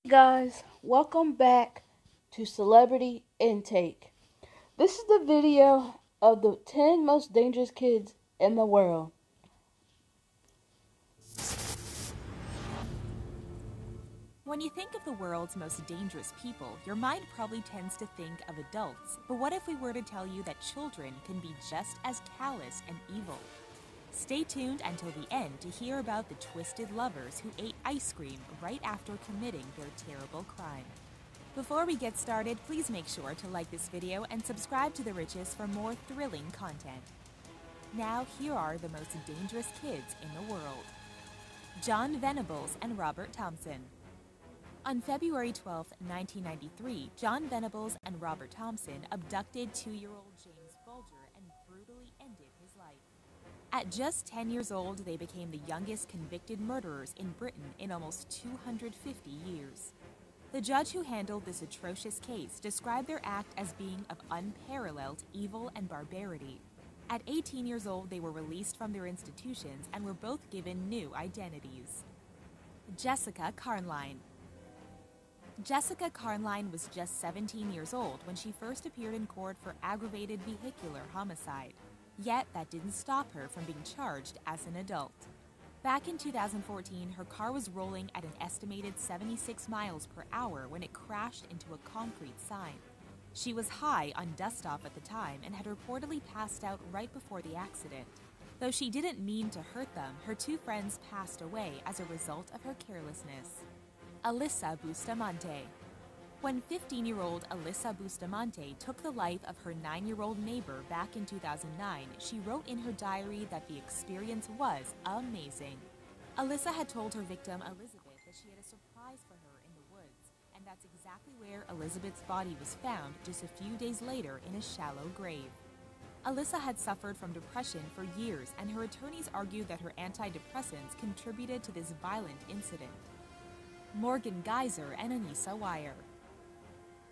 Guys, welcome back to Celebrity Intake. This is the video of the 10 most dangerous kids in the world. When you think of the world's most dangerous people, your mind probably tends to think of adults. But what if we were to tell you that children can be just as callous and evil? Stay tuned until the end to hear about the twisted lovers who ate ice cream right after committing their terrible crime. Before we get started, please make sure to like this video and subscribe to The Riches for more thrilling content. Now, here are the most dangerous kids in the world. John Venables and Robert Thompson. On February 12, 1993, John Venables and Robert Thompson abducted 2-year-old James Bulger and brutally ended his life. At just 10 years old, they became the youngest convicted murderers in Britain in almost 250 years. The judge who handled this atrocious case described their act as being of unparalleled evil and barbarity. At 18 years old, they were released from their institutions and were both given new identities. Jessica Carnline. Jessica Carnline was just 17 years old when she first appeared in court for aggravated vehicular homicide. Yet, that didn't stop her from being charged as an adult. Back in 2014, her car was rolling at an estimated 76 miles per hour when it crashed into a concrete sign. She was high on dust-off at the time and had reportedly passed out right before the accident. Though she didn't mean to hurt them, her two friends passed away as a result of her carelessness. Alyssa Bustamante. When 15-year-old Alyssa Bustamante took the life of her 9-year-old neighbor back in 2009, she wrote in her diary that the experience was amazing. Alyssa had told her victim Elizabeth that she had a surprise for her in the woods, and that's exactly where Elizabeth's body was found just a few days later in a shallow grave. Alyssa had suffered from depression for years, and her attorneys argued that her antidepressants contributed to this violent incident. Morgan Geyser and Anissa Weier.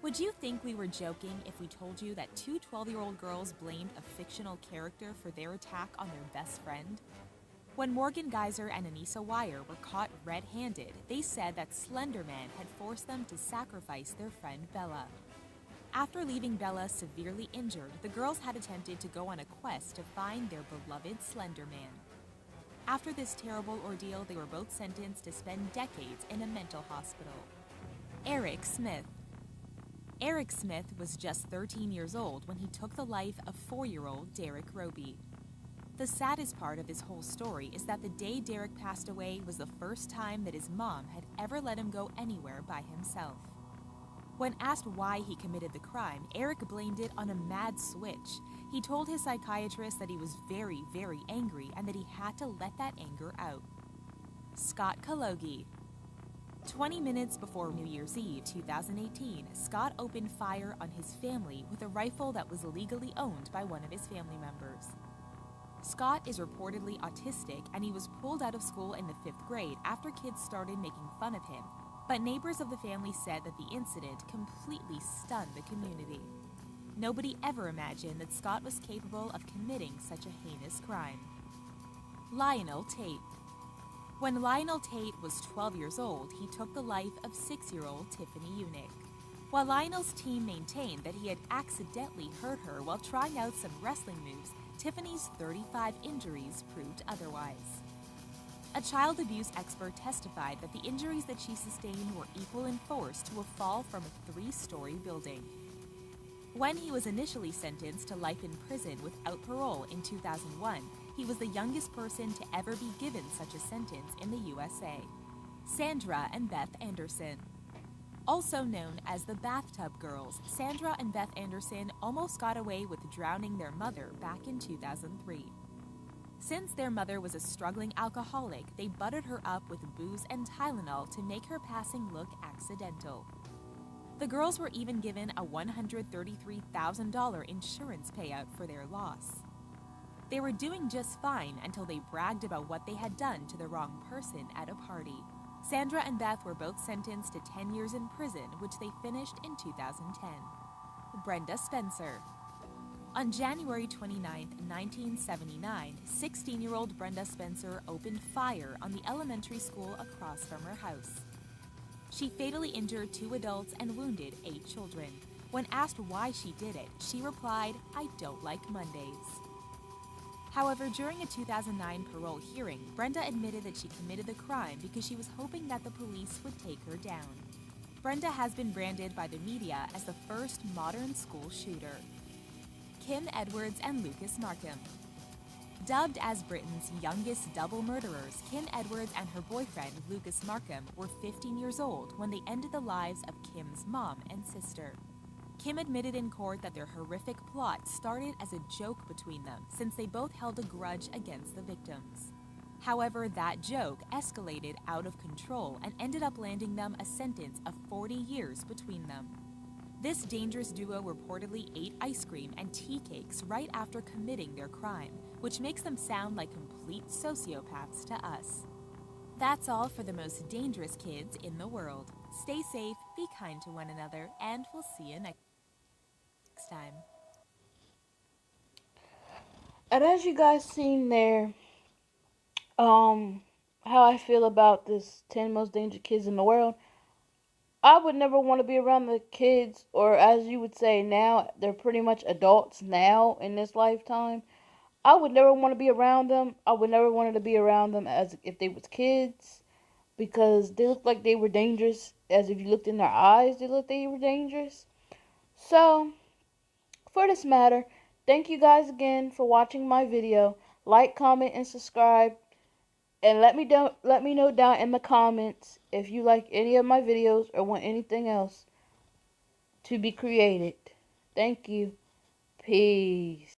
Would you think we were joking if we told you that two 12-year-old girls blamed a fictional character for their attack on their best friend? When Morgan Geyser and Anissa Weier were caught red-handed, they said that Slender Man had forced them to sacrifice their friend Bella. After leaving Bella severely injured, the girls had attempted to go on a quest to find their beloved Slender Man. After this terrible ordeal, they were both sentenced to spend decades in a mental hospital. Eric Smith. Eric Smith was just 13 years old when he took the life of 4-year-old Derek Roby. The saddest part of this whole story is that the day Derek passed away was the first time that his mom had ever let him go anywhere by himself. When asked why he committed the crime, Eric blamed it on a mad switch. He told his psychiatrist that he was very, very angry and that he had to let that anger out. Scott Kalogi. 20 minutes before New Year's Eve 2018, Scott opened fire on his family with a rifle that was legally owned by one of his family members. Scott is reportedly autistic, and he was pulled out of school in the 5th grade after kids started making fun of him. But neighbors of the family said that the incident completely stunned the community. Nobody ever imagined that Scott was capable of committing such a heinous crime. Lionel Tate. When Lionel Tate was 12 years old, he took the life of 6-year-old Tiffany Eunick. While Lionel's team maintained that he had accidentally hurt her while trying out some wrestling moves, Tiffany's 35 injuries proved otherwise. A child abuse expert testified that the injuries that she sustained were equal in force to a fall from a 3-story building. When he was initially sentenced to life in prison without parole in 2001, he was the youngest person to ever be given such a sentence in the USA. Sandra and Beth Anderson. Also known as the Bathtub Girls, Sandra and Beth Anderson almost got away with drowning their mother back in 2003. Since their mother was a struggling alcoholic, they buttered her up with booze and Tylenol to make her passing look accidental. The girls were even given a $133,000 insurance payout for their loss. They were doing just fine until they bragged about what they had done to the wrong person at a party. Sandra and Beth were both sentenced to 10 years in prison, which they finished in 2010. Brenda Spencer. On January 29, 1979, 16-year-old Brenda Spencer opened fire on the elementary school across from her house. She fatally injured 2 adults and wounded 8 children. When asked why she did it, she replied, "I don't like Mondays." However, during a 2009 parole hearing, Brenda admitted that she committed the crime because she was hoping that the police would take her down. Brenda has been branded by the media as the first modern school shooter. Kim Edwards and Lucas Markham. Dubbed as Britain's youngest double murderers, Kim Edwards and her boyfriend, Lucas Markham, were 15 years old when they ended the lives of Kim's mom and sister. Kim admitted in court that their horrific plot started as a joke between them, since they both held a grudge against the victims. However, that joke escalated out of control and ended up landing them a sentence of 40 years between them. This dangerous duo reportedly ate ice cream and tea cakes right after committing their crime, which makes them sound like complete sociopaths to us. That's all for the most dangerous kids in the world. Stay safe, be kind to one another, and we'll see you next time. And as you guys seen there, how I feel about this 10 most dangerous kids in the world, I would never want to be around the kids, or as you would say now, they're pretty much adults now in this lifetime. I would never want to be around them. I would never want to be around them as if they was kids, because they looked like they were dangerous. As if you looked in their eyes, they looked like they were dangerous. So, for this matter, thank you guys again for watching my video. Like, comment, and subscribe. And let me know down in the comments if you like any of my videos or want anything else to be created. Thank you. Peace.